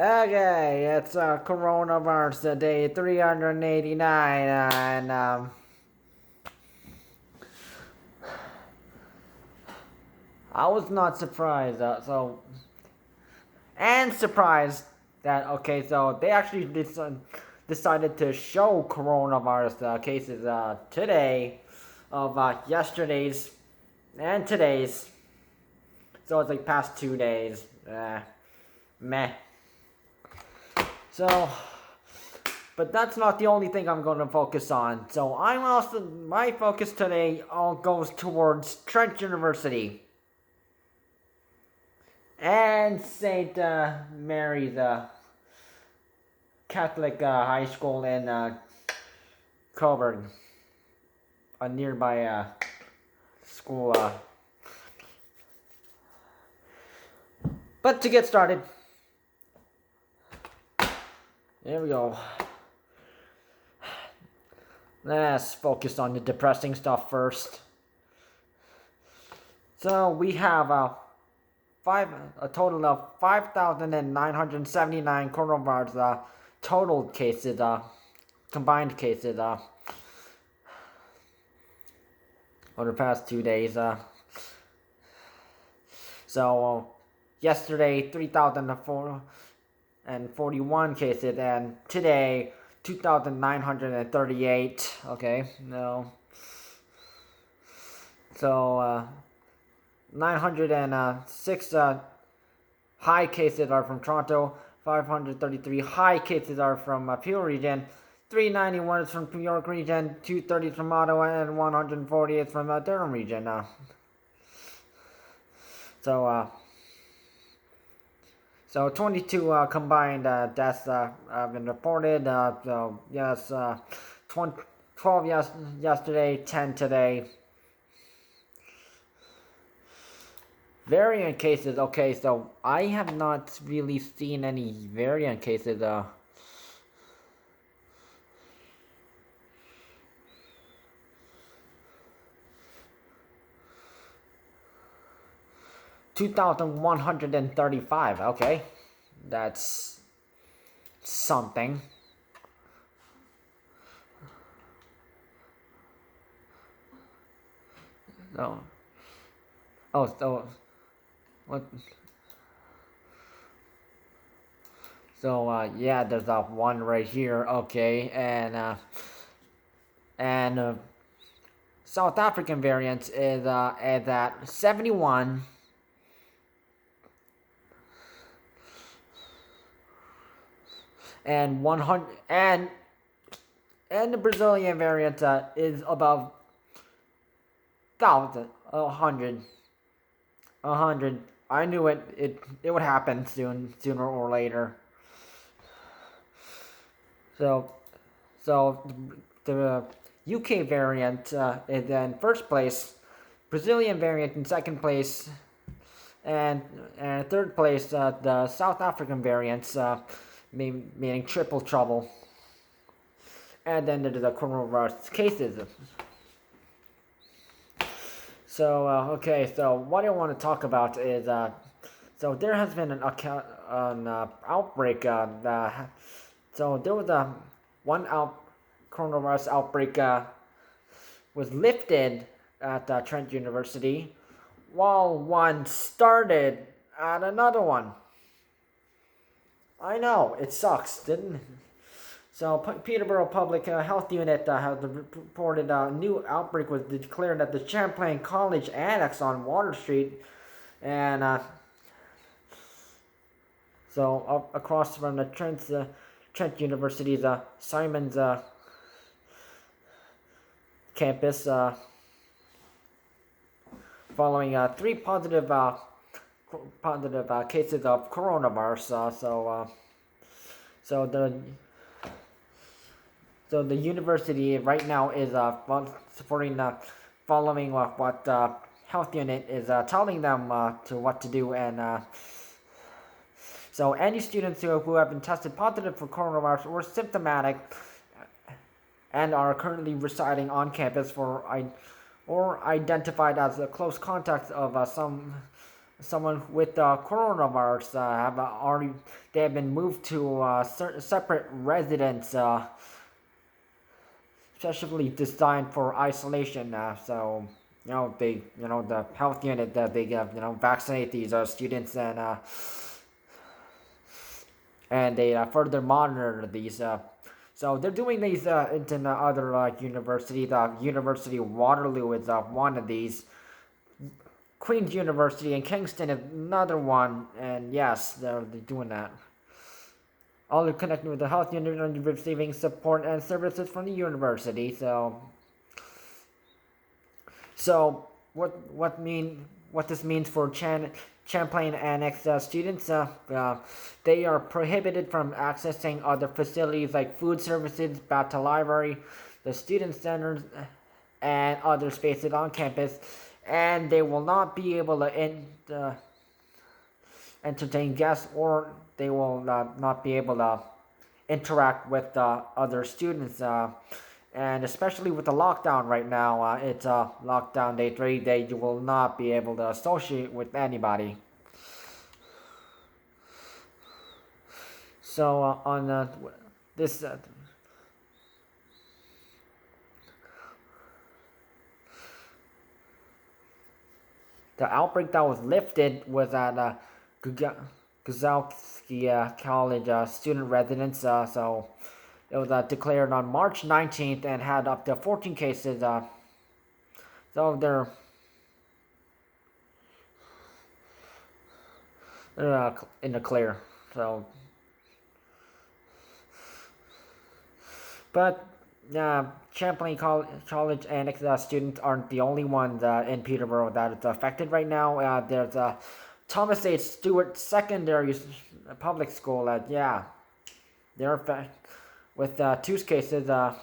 Okay, it's coronavirus day 389, and I was not surprised. Surprised that so they actually decided to show coronavirus cases today of yesterday's and today's. So it's like past 2 days. Meh. So, but that's not the only thing I'm going to focus on. So my focus today all goes towards Trent University and St. Mary's Catholic High School in Coburg, a nearby school. But to get started, here we go. Let's focus on the depressing stuff first. So we have a total of 5,979 coronavirus total cases, combined cases over the past 2 days. So yesterday 3,041 cases, and today 2,938. Okay, no. So 906 high cases are from Toronto, 533 high cases are from Peterborough Region, 391 is from New York Region, 230 is from Ottawa, and 140 is from Durham Region. So 22 combined deaths have been reported. 12 yesterday, 10 today. Variant cases. Okay, so I have not really seen any variant cases. 2,135. Okay, that's something. No. Oh, so what? So yeah, there's one right here. Okay, and South African variant is at 71. And 100 and the Brazilian variant is above 1,000, 100. I knew it would happen sooner or later. So the UK variant is in first place, Brazilian variant in second place, and third place the South African variants. Meaning triple trouble. And then there's the coronavirus cases. So, so what I want to talk about is, so there has been an outbreak. So there was one coronavirus outbreak was lifted at Trent University, while one started at another one. I know, it sucks, didn't it? So, Peterborough Public Health Unit has reported a new outbreak was declared at the Champlain College Annex on Water Street, and so across from the Trent University's Symons campus, following 3 positive cases of coronavirus. So the university right now is supporting following what health unit is telling them to what to do, and so any students who have been tested positive for coronavirus or symptomatic and are currently residing on campus or identified as a close contact of someone with coronavirus have already they have been moved to separate residence, specially designed for isolation. So they the health unit that they vaccinate these students and they further monitor these. So they're doing these in other universities. The University of Waterloo is one of these. Queen's University in Kingston is another one, and yes, they're doing that. All are connected with the health unit and receiving support and services from the university. So what this means for Champlain Annex students? They are prohibited from accessing other facilities like food services, back to library, the student centers, and other spaces on campus, and they will not be able to entertain guests, or they will not be able to interact with other students. And especially with the lockdown right now, it's lockdown day 3. You will not be able to associate with anybody. So on this. The outbreak that was lifted was at Gzowski College student residence. So it was declared on March 19th and had up to 14 cases. So they're in the clear. So, but Champlain College Annex students aren't the only ones in Peterborough that is affected right now. There's Thomas H. Stewart Secondary Public School. They're affected with 2 cases. That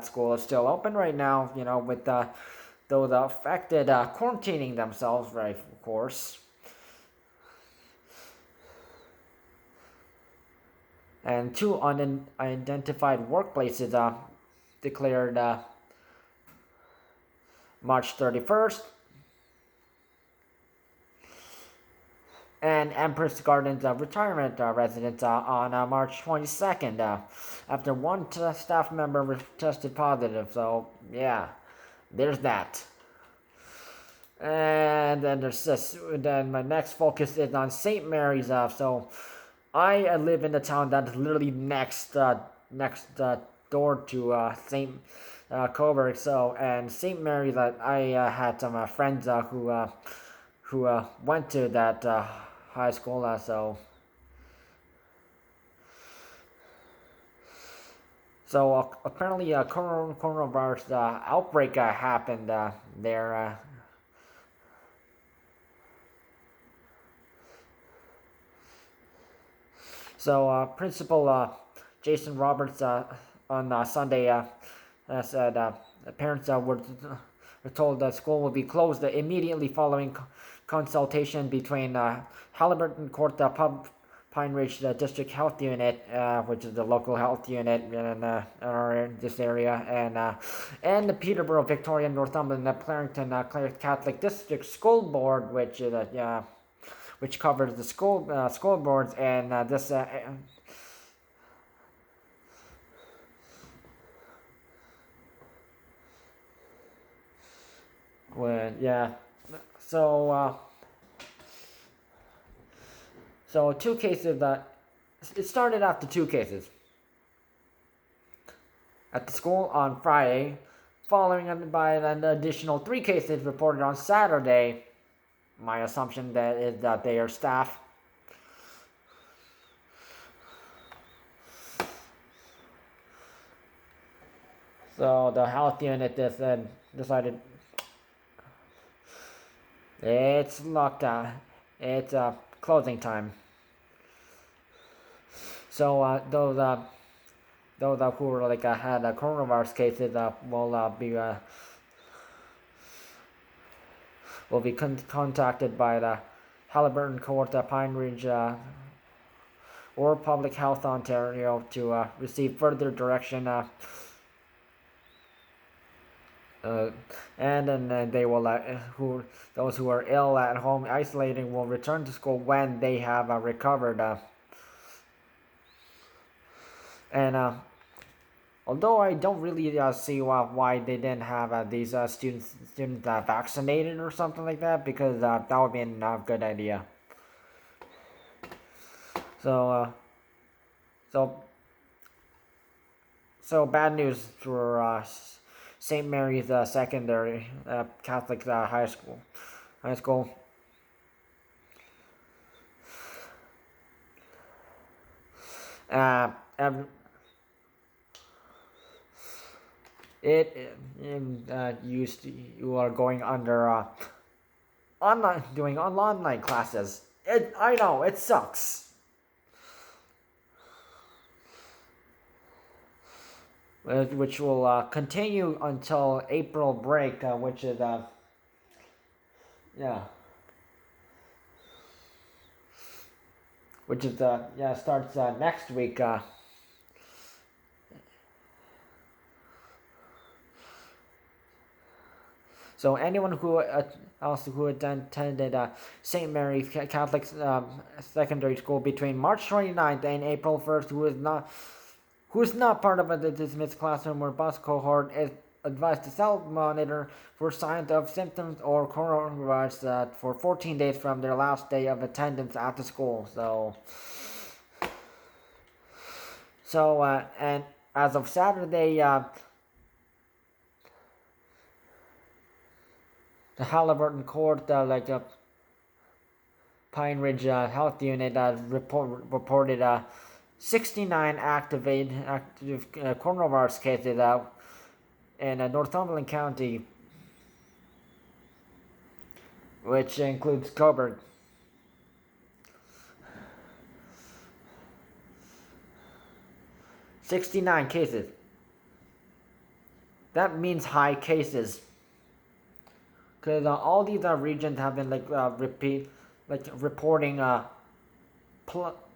school is still open right now. With those affected quarantining themselves, right? Of course. And 2 unidentified workplaces declared March 31st. And Empress Gardens retirement residence on March 22nd after one staff member tested positive. So, yeah, there's that. And then there's this. Then my next focus is on St. Mary's. So, I live in the town that is literally next door to St. Coburg. So, and St. Mary's, I had some friends who went to that high school. So apparently coronavirus outbreak happened there. So Principal Jason Roberts on Sunday said parents were told that school will be closed immediately following consultation between Halliburton Court Pine Ridge District Health Unit, which is the local health unit in this area, and the Peterborough, Victoria, Northumberland, Clarington Clare Catholic District School Board, which covers the school boards, and this. So, so 2 cases. It started after 2 cases at the school on Friday, following by an additional 3 cases reported on Saturday. My assumption that is that they are staff. So the health unit decided it's lockdown. It's closing time. So those who were had coronavirus cases will be contacted by the Halliburton Court, Pine Ridge, or Public Health Ontario to receive further direction uh, and then they will who those who are ill at home isolating will return to school when they have recovered. And although I don't really see why they didn't have these students vaccinated or something like that, because that would be a good idea. So so so bad news for St. Mary's Secondary Catholic High School. High school. Uh, ev- you are going under online doing online classes. I know it sucks. Which will continue until April break, which is yeah, which is starts next week. So anyone who also who attended St. Mary's Catholic Secondary School between March 29th and April 1st, who is not part of the dismissed classroom or bus cohort, is advised to self-monitor for signs of symptoms or coronavirus for 14 days from their last day of attendance at the school. And as of Saturday, the Halliburton Court, Pine Ridge Health Unit, reported 69 active coronavirus cases in Northumberland County, which includes Coburg. "69 cases. That means high cases. Because all these regions have been reporting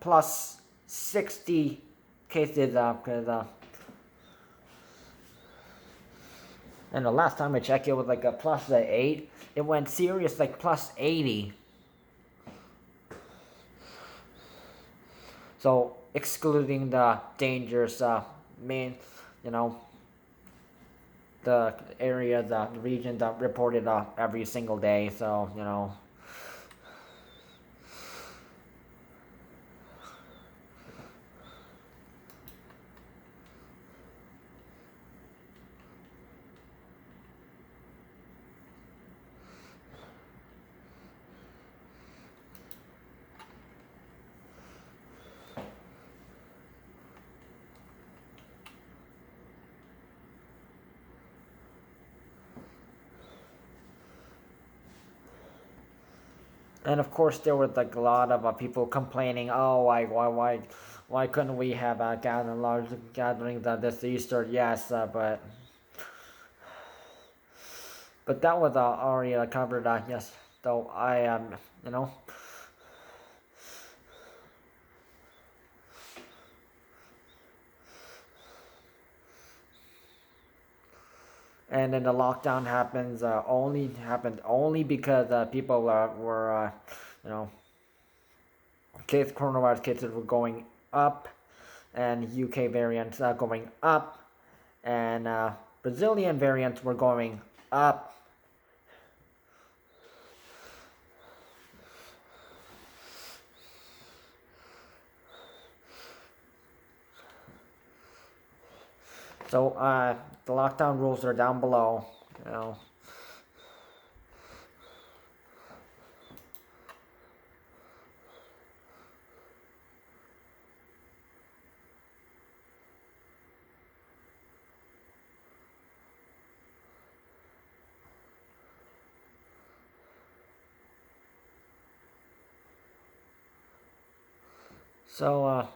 plus 60 cases. And the last time I checked, it was a plus 8. It went serious plus 80. So excluding the dangerous main, the area, the region that reported every single day. So And of course, there were a lot of people complaining. Oh, why couldn't we have large gatherings this Easter? Yes, but that was already covered. Yes, so you know. And then the lockdown happened only because people were coronavirus cases were going up, and UK variants going up, and Brazilian variants were going up. So the lockdown rules are down below. So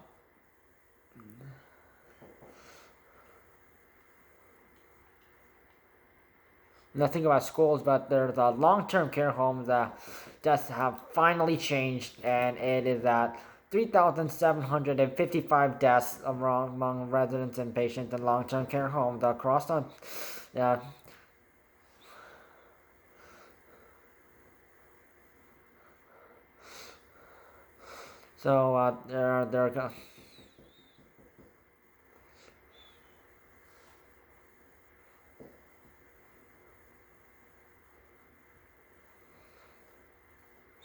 nothing about schools, but there's long-term care homes that just have finally changed, and it is at 3,755 deaths among residents and patients in long-term care homes across the So they're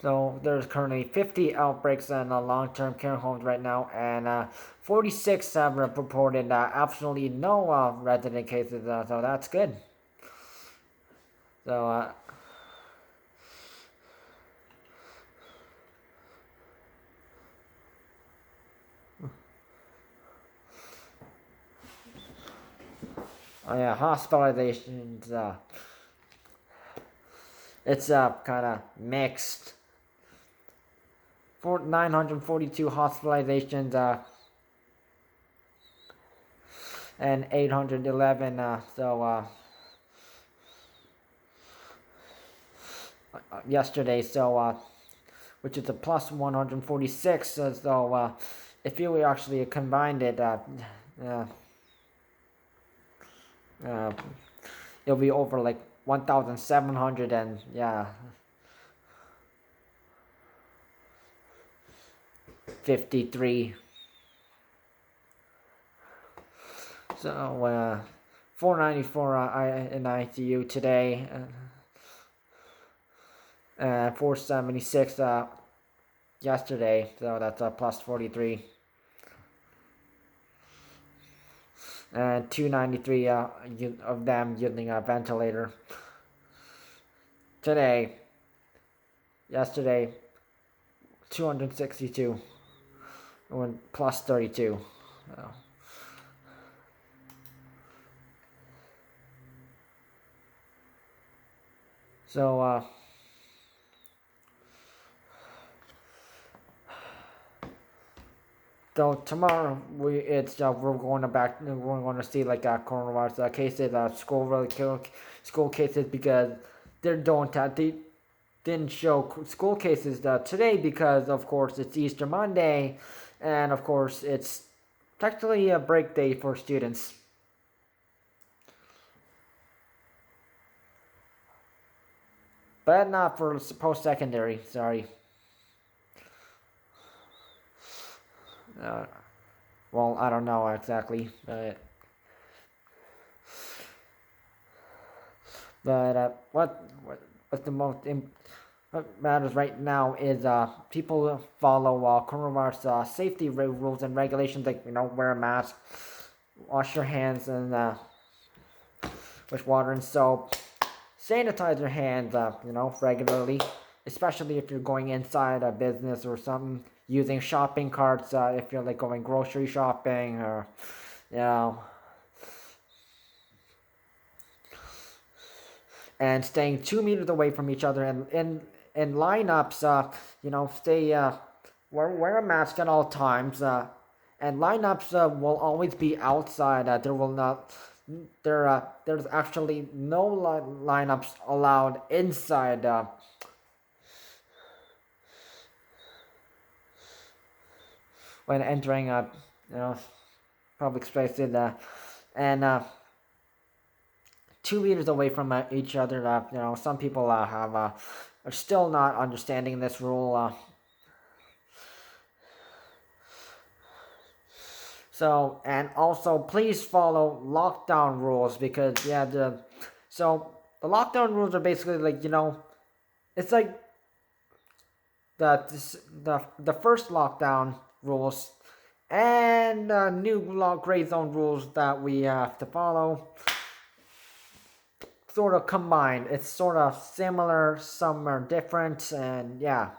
So there's currently 50 outbreaks in long-term care homes right now, and 46 have reported absolutely no resident cases. So that's good. So yeah, hospitalizations. It's kind of mixed. 942 hospitalizations and 811. Yesterday. Which is a plus 146. If you actually combined it, uh, uh, it'll be over like 1,700 and yeah, 53. So 494 in ICU today. 476 yesterday. So that's a plus 43. And 293 of them using a ventilator. Today, yesterday, 262. Went plus 32. So tomorrow we're going to see like coronavirus cases, school cases, because they didn't show school cases today because of course it's Easter Monday, and of course it's practically a break day for students. But not for post-secondary, sorry. Well, I don't know exactly, but what's the most what matters right now is people follow coronavirus safety rules and regulations, like wear a mask, wash your hands and with water and soap, sanitize your hands regularly, especially if you're going inside a business or something, using shopping carts if you're like going grocery shopping, or and staying 2 meters away from each other, and in lineups, stay wear a mask at all times, and lineups will always be outside. There will not there's actually no lineups allowed inside. When entering public spaces, and 2 meters away from each other. Some people are still not understanding this rule. And also please follow lockdown rules, because the lockdown rules are basically like it's like the first lockdown rules and new gray zone rules that we have to follow, sort of combined. It's sort of similar, some are different, and yeah,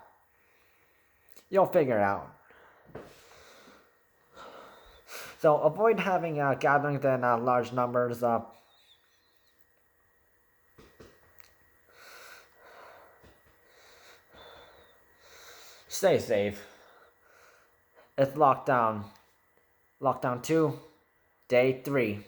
you'll figure it out. So avoid having gatherings in large numbers. Stay safe. It's lockdown. Lockdown 2, day 3.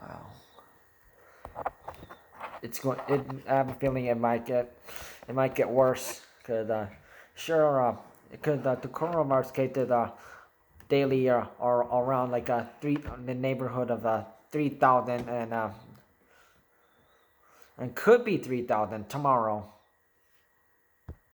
Wow. I have a feeling it might get worse, because because the coronavirus cases daily are around like 3 in the neighborhood of 3,000 and could be 3,000 tomorrow.